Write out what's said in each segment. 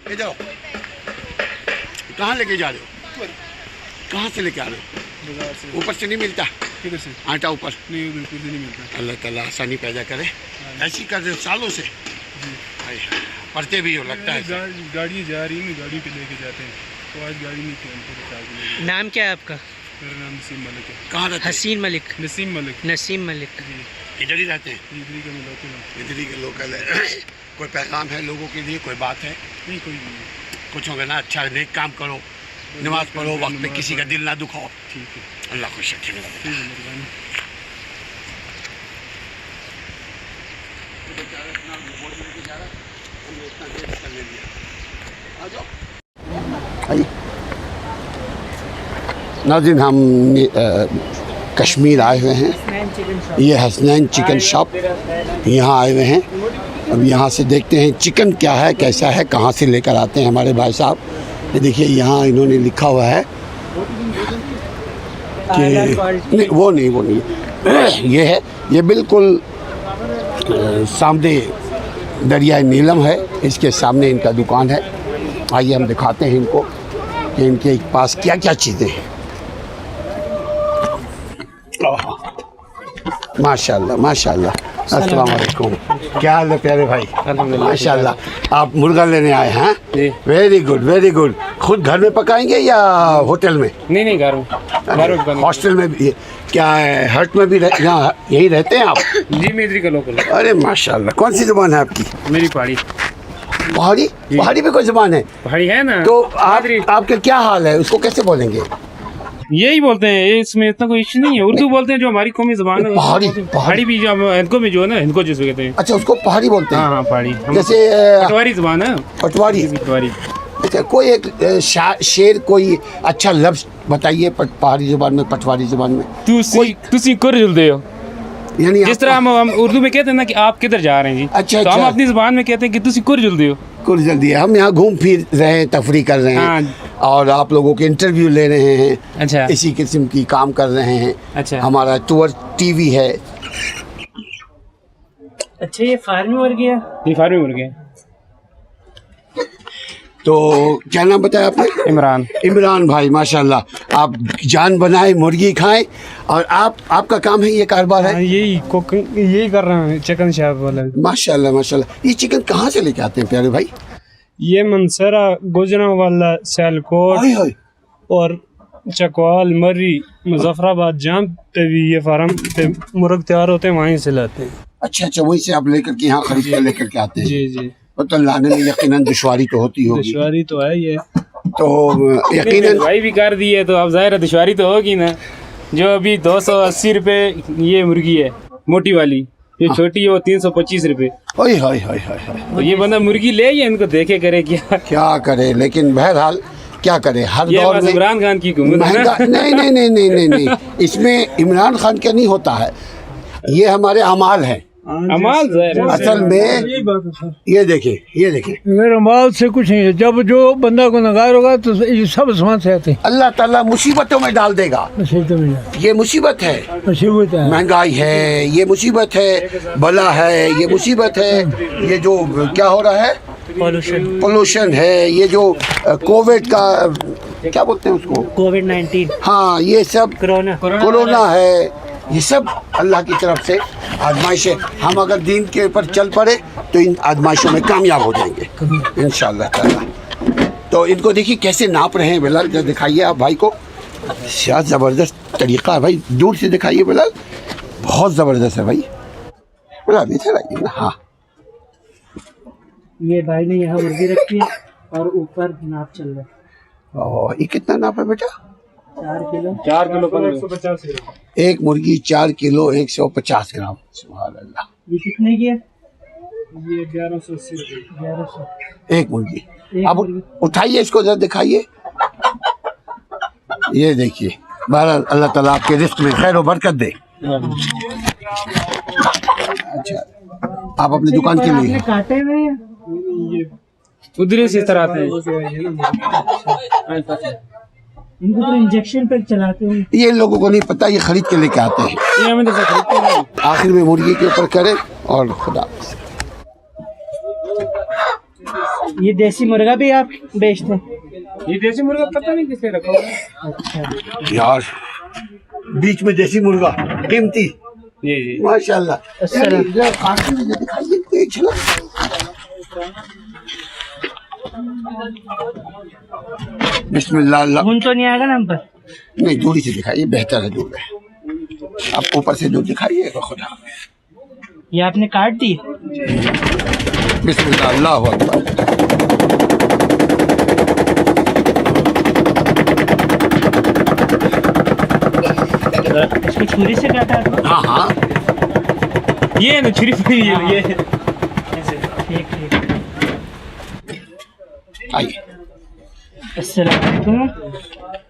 ले जाओ। कहाँ लेके जा रहे हो? कहाँ से लेके आ रहे हो? बाजार से। ऊपर से नहीं मिलता किधर से? आटा ऊपर? नहीं, बिल्कुल भी नहीं मिलता। अल्लाह ताला आसानी पैदा करे। ऐसी कर रहे हो सालों से? पढ़ते भी हो लगता है। गाड़ी जा रही है, गाड़ी पे लेके जाते हैं, तो आज गाड़ी नहीं थी, हमको बता के। नाम क्या है आपका? मेरा नाम नसीम मलिक है। कहाँ रहते हैं? हसीन मलिक। नसीम मलिक। नसीम मलिक। जी, इधर ही रहते हैं? इधर ही का मैं लोकल हूँ। इधर ही के लोकल है। कोई पैगाम है लोगों के लिए? कोई बात है? नहीं, कोई नहीं। कुछ होगा ना, अच्छा नेक काम करो, नमाज पढ़ो, वक्त पे किसी का दिल ना दुखाओ। ठीक है, अल्लाह खुश रखे। ठीक है, मेहरबानी। नाज़रीन, हम कश्मीर आए हुए हैं। ये हसनैन चिकन शॉप, यहाँ आए हुए हैं। अब यहाँ से देखते हैं चिकन क्या है, कैसा है, कहाँ से लेकर आते हैं हमारे भाई साहब। ये देखिए यहाँ इन्होंने लिखा हुआ है कि नहीं, वो नहीं ये है, ये बिल्कुल सामने दरिया नीलम है, इसके सामने इनका दुकान है। आइए हम दिखाते हैं इनको कि इनके पास क्या क्या चीज़ें हैं। माशाल्लाह माशाल्लाह, अस्सलाम वालेकुम। क्या हाल है प्यारे भाई? माशाल्लाह। आप मुर्गा लेने आए हैं? Very good very good. खुद घर में पकाएंगे या होटल में? नहीं, घर में। हॉस्टल में भी? क्या है, हट में भी यहाँ यही रहते हैं आप? जी, मैं इधर का लोकल। अरे माशाल्लाह। कौन सी जुबान है आपकी? मेरी पहाड़ी। पहाड़ी? पहाड़ी भी कोई जुबान है? पहाड़ी है ना। तो आपके क्या हाल है, उसको कैसे बोलेंगे? यही बोलते हैं, इसमें इतना कोई इश्यू नहीं है। उर्दू बोलते हैं जो हमारी कौमी जुबान है। पहाड़ी भी जो इनको भी जो है ना, इनको जिसको कहते हैं। अच्छा, उसको पहाड़ी बोलते हैं? हाँ, पहाड़ी। जैसे पटवारी जुबान है। पटवारी। अच्छा, कोई एक शेर, कोई अच्छा लफ्ज बताइए पहाड़ी जुबान में, पटवारी जुबान में। तुसी कर जुलदे हो, यानी जिस तरह हम उर्दू में कहते हैं ना कि आप किधर जा रहे हैं जी। अच्छा, तो हम अपनी जुबान में कहते हैं कि तुसी कर जुलदे हो। कुछ जल्दी है, हम यहाँ घूम फिर रहे हैं, तफरी कर रहे हैं और आप लोगों के इंटरव्यू ले रहे हैं। अच्छा, इसी किस्म की काम कर रहे हैं। अच्छा, हमारा टूर टीवी है। अच्छा, ये फार्मी मुर्गी है? ये फार्मी मुर्गे हैं। तो क्या नाम बताया आपने? इमरान। इमरान भाई, माशाल्लाह। आप जान बनाए, मुर्गी खाएं। और आपका काम है, ये कारोबार है? यही कर रहे हैं, चिकन शॉप वाला। माशाल्लाह माशाल्लाह। ये चिकन कहाँ से लेके आते हैं प्यारे भाई? ये मनसरा, गुजरांवाला, सियालकोट और चकवाल, मर्री, मुजफ्फराबाद, जहाँ पे भी ये फार्म पे मुर्ग तैयार होते हैं, वहीं से लाते हैं। अच्छा, वहीं से आप लेकर के यहाँ खरीद कर लेकर के आते हैं? जी। तो लाने में यकीनन दुश्वारी तो होती होगी। दुश्वारी तो है ये। तो यकीनन भाई भी कर दी है तो अब जाहिर है दुश्वारी तो होगी ना। जो अभी 280 रुपए ये मुर्गी है मोटी वाली, ये छोटी है वो 325 रुपए। तो ये बंदा मुर्गी ले या इनको देखे करे क्या करे, लेकिन बहरहाल क्या करे, हर दौर में इमरान खान की महंगा। नहीं, इसमें इमरान खान का नहीं होता है, ये हमारे अमाल है। अमाल असल में ये देखिए मेरे माल से कुछ नहीं है। जब जो बंदा को नगार होगा तो ये सब सामान से आते हैं। अल्लाह ताला मुसीबतों में डाल देगा। ये मुसीबत है, महंगाई है, ये मुसीबत है, बला है, ये मुसीबत है। ये जो क्या हो रहा है, पोल्यूशन है, ये जो कोविड का क्या बोलते हैं उसको, कोविड-19। हाँ, ये सब कोरोना है। ये सब अल्लाह की तरफ से आजमाइश है। हम अगर दीन के ऊपर चल पड़े तो इन आजमाइशों में कामयाब हो जाएंगे इंशाअल्लाह ताला। तो इनको देखिए कैसे नाप रहे हैं बिलाल, जब दिखाइए आप भाई को। क्या ज़बरदस्त तरीक़ा है भाई, दूर से दिखाइए बिलाल, बहुत ज़बरदस्त है भाई। बिलाल इधर आइए ना। हाँ, ये भाई ने यहाँ मुर्गी रखी है और ऊपर नाप चल रहा है। और ये कितना नाप है बेटा? 4 किलो 150 ग्राम। एक मुर्गी 4 किलो 150 ग्राम। सुभान अल्लाह। ये कितने की है? ये 1180 रुपये। 1100 एक मुर्गी। अब उठाइए इसको, जरा दिखाइए। ये देखिए, बहरहाल अल्लाह ताला आपके रिस्क में खैर व बरकत दे। अच्छा, आप अपनी दुकान के लिए काटे हुए उधर से तरह आते हैं। इनको तो इंजेक्शन पे चलाते हैं। ये लोगों को नहीं पता, ये खरीद के लेके आते हैं। ये हमें तो खरीदते हैं। आखिर में मुर्गी के ऊपर करें और खुदा। ये देसी मुर्गा भी आप बेचते हैं? ये देसी मुर्गा पता नहीं किसने रखा हुआ है। अच्छा। यार बीच में देसी मुर्गा कीमती, जी जी माशाल्लाह। अस्सलाम। दिखाइए तेज ना। बिस्मिल्लाह अल्लाह। खून तो नहीं आएगा ना हम पर? नहीं, दूरी से दिखाइए, बेहतर है दूर है। आप ऊपर से दूर दिखाइएगा खुदा। ये आपने काट दी? बिस्मिल्लाह अल्लाहु अकबर। इसको छुरी से काटा है? हाँ हाँ, ये ना छुरी फुरी ये ठीक ठीक। आइए। अस्सलाम वालेकुम।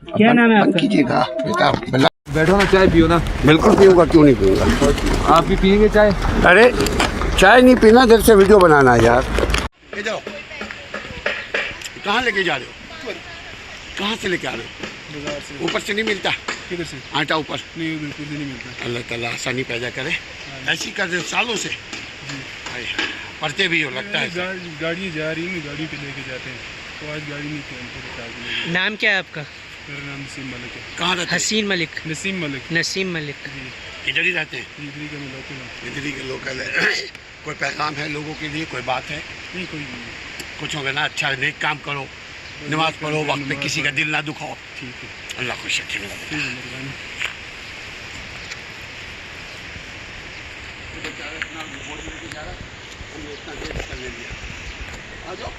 क्या नाम है बंद आपका? कीजिएगा बेटा, बैठो ना, चाय पियो ना। बिल्कुल पीऊंगा, क्यों नहीं पीऊंगा। आप भी पियेंगे चाय? अरे चाय नहीं पीना, देर से वीडियो बनाना है यार। इधर आओ। कहाँ लेके जा रहे हो? कहाँ से लेके आ रहे हो? बाजार से। ऊपर से नहीं मिलता? किधर से? आटा ऊपर नहीं, बिल्कुल भी नहीं मिलता। अल्लाह ताला आसानी पैदा करे। ऐसी कर रहे हो सालों से? हाय, पढ़ते भी हो लगता है। गाड़ी जा रही है, गाड़ी पे लेके जाते हैं, तो आज गाड़ी नहीं थी, हमको बता दें। नाम क्या है आपका? मेरा नाम नसीम मलिक है। कहाँ रहते हैं? हसीन मलिक। नसीम मलिक। नसीम मलिक। इधर ही रहते हैं? इधर का मैं लोकल हूँ। इधर ही के लोकल है। कोई पैगाम है लोगों के लिए, कोई बात है? नहीं कोई नहीं। कुछ होगा ना, अच्छा नेक काम करो, नमाज पढ़ो, वक्त पे किसी का दिल ना दुखाओ। ठीक है, अल्लाह खुश रखे। ठीक है, मेहरबानी। आ जाओ।